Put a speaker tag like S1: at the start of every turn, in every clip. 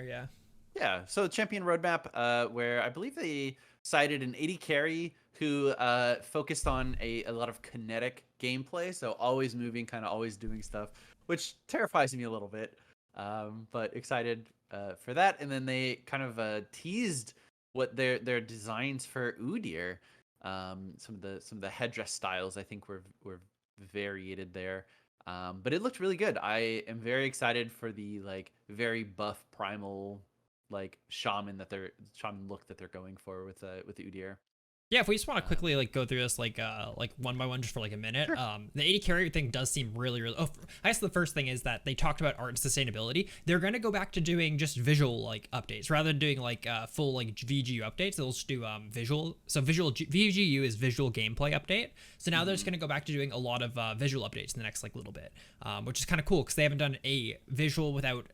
S1: Yeah.
S2: Yeah, so champion roadmap, where I believe they cited an AD carry who focused on a lot of kinetic gameplay, so always moving, kind of always doing stuff, which terrifies me a little bit. But excited for that. And then they kind of teased what their designs for Udyr. Some of the headdress styles I think were variated there. But it looked really good. I am very excited for the like very buff primal like shaman look that they're going for with the Udyr.
S1: Yeah, if we just want to
S2: Um,
S1: quickly like go through this like one by one just for like a minute,
S2: sure.
S1: the 80 carry thing does seem really. Oh, I guess the first thing is that they talked about art and sustainability. They're gonna go back to doing just visual like updates rather than doing like full like VGU updates. They'll just do visual. So VGU is visual gameplay update. So now they're just gonna go back to doing a lot of visual updates in the next like little bit, which is kind of cool because they haven't done a visual without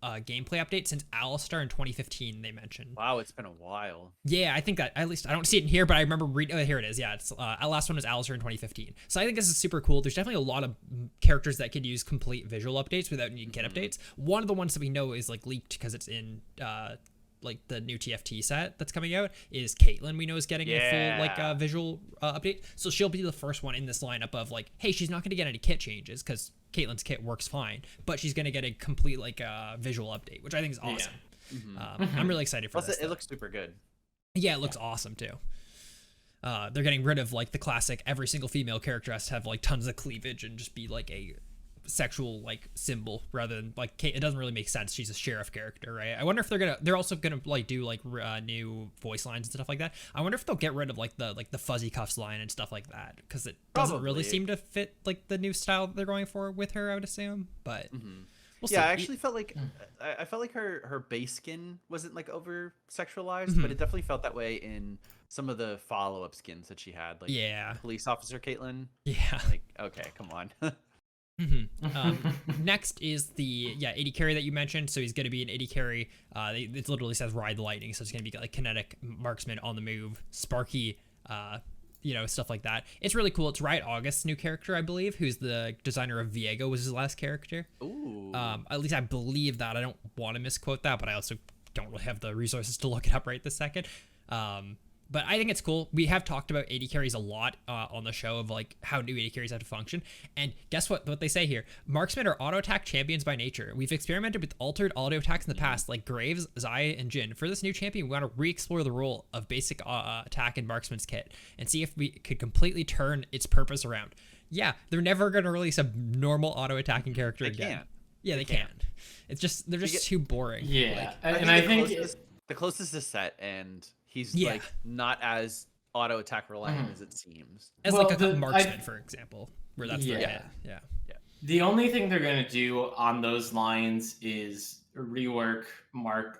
S1: gameplay update since Alistar in 2015. They mentioned.
S2: Wow, it's been a while.
S1: Yeah, I think that at least I don't see it in here, but I remember reading. Oh, here it is. Yeah, it's last one was Alistair in 2015. So I think this is super cool. There's definitely a lot of characters that could use complete visual updates without needing kit updates. One of the ones that we know is like leaked because it's in like the new TFT set that's coming out is Caitlyn. We know is getting a full like visual update. So she'll be the first one in this lineup of like, hey, she's not going to get any kit changes because Caitlyn's kit works fine, but she's going to get a complete like visual update, which I think is awesome. I'm really excited for
S2: Plus,
S1: this.
S2: it looks super good.
S1: Yeah, it looks awesome too. They're getting rid of like the classic every single female character has to have like tons of cleavage and just be like a sexual like symbol rather than like Kate. It doesn't really make sense. She's a sheriff character, right? I wonder if they're also gonna like do like new voice lines and stuff like that. I wonder if they'll get rid of like the fuzzy cuffs line and stuff like that because it doesn't really seem to fit like the new style that they're going for with her, I would assume. But we'll see.
S2: I actually felt like I felt like her base skin wasn't like over sexualized, but it definitely felt that way in some of the follow-up skins that she had, like police officer Caitlyn.
S1: Yeah.
S2: Like, okay, come on.
S1: Next is the 80 carry that you mentioned. So he's going to be an 80 carry. It literally says ride the lightning, so it's going to be like kinetic marksman on the move, sparky, stuff like that. It's really cool. It's Riot August's new character, I believe, who's the designer of Viego was his last character.
S2: Ooh.
S1: At least I believe that. I don't want to misquote that, but I also don't really have the resources to look it up right this second. But I think it's cool. We have talked about 80 carries a lot on the show of like how new 80 carries have to function. And guess what they say here? Marksmen are auto attack champions by nature. We've experimented with altered auto attacks in the past like Graves, Xayah, and Jhin. For this new champion, we want to re-explore the role of basic attack in Marksman's kit and see if we could completely turn its purpose around. Yeah, they're never going to release a normal auto attacking character again.
S2: Can't.
S1: Yeah, they can't. It's just they're just too boring.
S3: Yeah,
S2: like,
S3: I think
S2: the closest is Set, and he's like not as auto attack reliant as it seems.
S1: As like a marksman, for example, where that's their hit. Yeah.
S3: The only thing they're gonna do on those lines is rework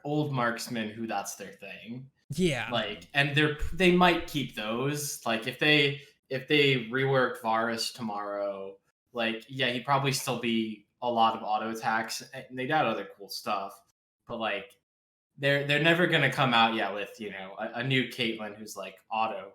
S3: old marksmen who that's their thing.
S1: Yeah.
S3: Like, and they might keep those. Like if they reworked Varus tomorrow, like he'd probably still be a lot of auto attacks, and they'd add other cool stuff. But like they're never gonna come out with a new Caitlyn who's like auto.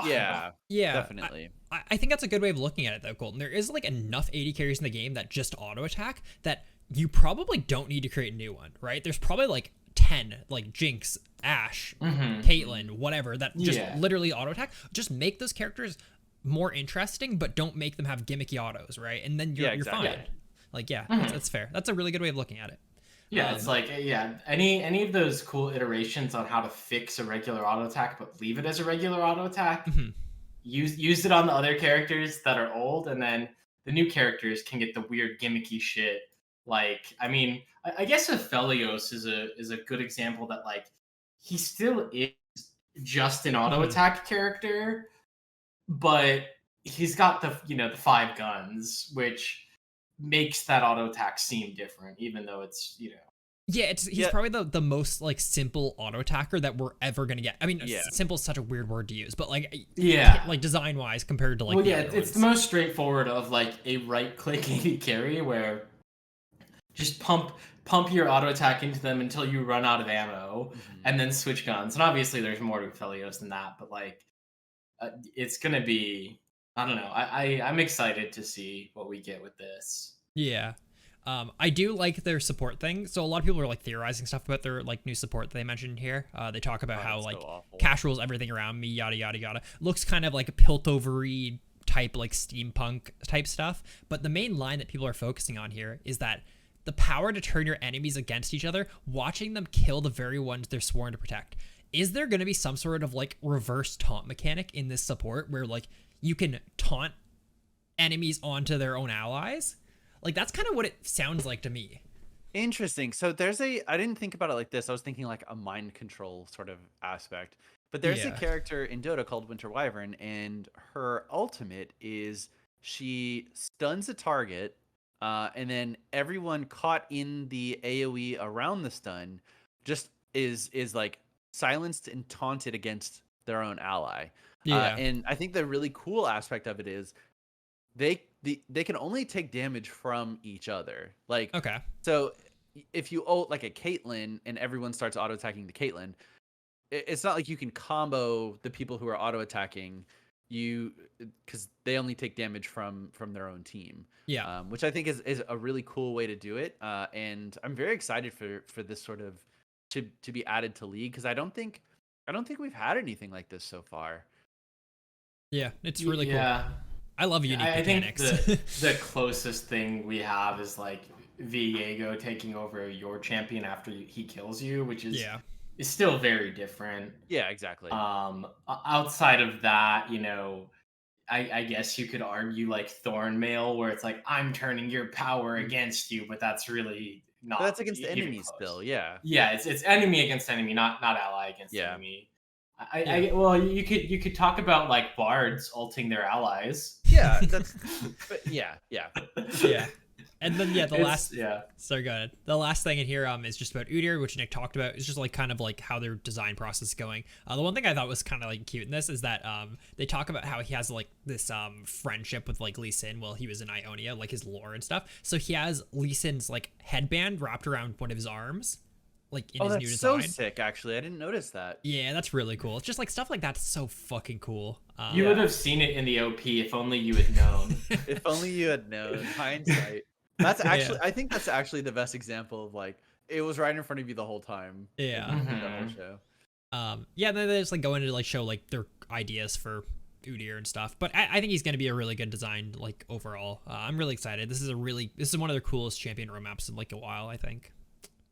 S2: Yeah, definitely.
S1: I think that's a good way of looking at it though, Colton. There is like enough 80 carries in the game that just auto attack that you probably don't need to create a new one, right? There's probably like 10 like Jinx, Ashe, Caitlyn, whatever that just literally auto attack. Just make those characters more interesting, but don't make them have gimmicky autos, right? And then you're fine. Like that's fair. That's a really good way of looking at it.
S3: Yeah, it's like any of those cool iterations on how to fix a regular auto attack but leave it as a regular auto attack. Use it on the other characters that are old, and then the new characters can get the weird gimmicky shit. Like, I mean, I guess Aphelios is a good example that like he still is just an auto attack character, but he's got the 5 guns, which makes that auto attack seem different, even though it's
S1: he's probably the most like simple auto attacker that we're ever gonna get. I mean, simple is such a weird word to use, but like like design wise compared to like
S3: it's the most straightforward of like a right click AD carry where just pump your auto attack into them until you run out of ammo and then switch guns. And obviously there's more to Aphelios than that, but like it's gonna be, I don't know. I'm excited to see what we get with this.
S1: Yeah. I do like their support thing. So a lot of people are like theorizing stuff about their like new support that they mentioned here. They talk about how
S2: that's
S1: like
S2: so awful.
S1: cash rules everything around me, yada yada yada. Looks kind of like a Piltovery type, like steampunk type stuff. But the main line that people are focusing on here is that the power to turn your enemies against each other, watching them kill the very ones they're sworn to protect. Is there going to be some sort of like reverse taunt mechanic in this support where like you can taunt enemies onto their own allies? Like, that's kind of what it sounds like to me.
S2: Interesting. So I didn't think about it like this. I was thinking like a mind control sort of aspect. But there's a
S1: Yeah.
S2: character in Dota called Winter Wyvern, and her ultimate is she stuns a target, and then everyone caught in the AoE around the stun just is like silenced and taunted against their own ally.
S1: Yeah.
S2: And I think the really cool aspect of it is they can only take damage from each other. Like,
S1: Okay.
S2: so if you ult like a Caitlyn and everyone starts auto attacking the Caitlyn, it's not like you can combo the people who are auto attacking you, because they only take damage from their own team.
S1: Yeah.
S2: Which I think is a really cool way to do it. And I'm very excited for this sort of to be added to League, because I don't think we've had anything like this so far.
S1: Yeah. It's really cool.
S3: Yeah.
S1: I love unique
S3: I think
S1: mechanics.
S3: the closest thing we have is like Viego taking over your champion after he kills you, which is
S1: Yeah.
S3: is still very different.
S2: Yeah, exactly.
S3: Outside of that, you know, I guess you could argue like Thornmail, where it's like I'm turning your power against you, but that's really not.
S2: But that's against
S3: even
S2: enemies
S3: close.
S2: still. Yeah.
S3: Yeah, it's enemy against enemy, not ally against
S2: Yeah.
S3: enemy.
S1: Yeah.
S3: Well, you could talk about like bards ulting their allies.
S2: Yeah, that's. But yeah.
S1: Yeah. And then
S3: Yeah.
S1: sorry, go ahead. The last thing in here is just about Udyr, which Nick talked about. It's just like kind of like how their design process is going. The one thing I thought was kind of like cute in this is that they talk about how he has like this friendship with like Lee Sin while he was in Ionia, like his lore and stuff. So he has Lee Sin's like headband wrapped around one of his arms, like in his new
S2: That's
S1: design.
S2: so sick. Actually, I didn't notice that.
S1: Yeah, that's really cool. It's just like stuff like that's so fucking cool.
S3: You
S2: Yeah.
S3: would have seen it in the OP if only you had known.
S2: If only you had known. Hindsight. That's actually. I think that's actually the best example of like it was right in front of you the whole time.
S1: Yeah.
S2: The whole
S3: Mhm.
S2: show.
S1: Yeah, then they just like go into like show like their ideas for Udyr and stuff. But I think he's gonna be a really good design like overall. I'm really excited. This is one of their coolest champion roadmaps in like a while, I think.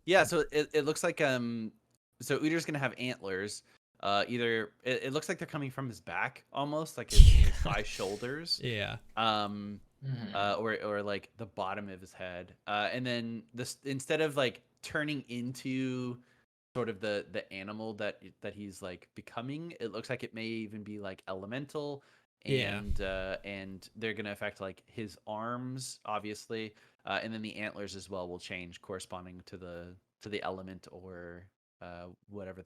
S2: Yeah. So it looks like so Udyr's gonna have antlers. Either it looks like they're coming from his back almost, like his thigh shoulders.
S1: Yeah.
S2: Or like the bottom of his head. And then this, instead of like turning into sort of the animal that he's like becoming, it looks like it may even be like elemental.
S1: Yeah.
S2: And they're gonna affect like his arms, obviously, and then the antlers as well will change corresponding to the element or whatever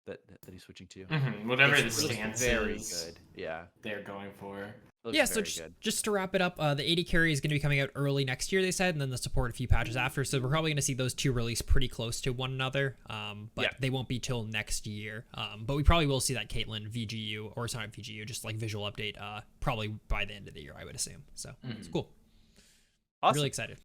S2: that he's switching to.
S3: Whatever
S2: It
S3: the
S2: looks
S3: stance
S2: very
S3: is
S2: good. Yeah.
S3: they're going for.
S2: Looks
S1: Yeah, so
S2: very good.
S1: just to wrap it up, the 80 carry is going to be coming out early next year, they said, and then the support a few patches after. So we're probably going to see those two release pretty close to one another, but
S2: Yeah.
S1: they won't be till next year. But we probably will see that Caitlyn VGU, or it's not VGU, just like visual update, probably by the end of the year, I would assume. So it's cool.
S2: Awesome.
S1: Really excited.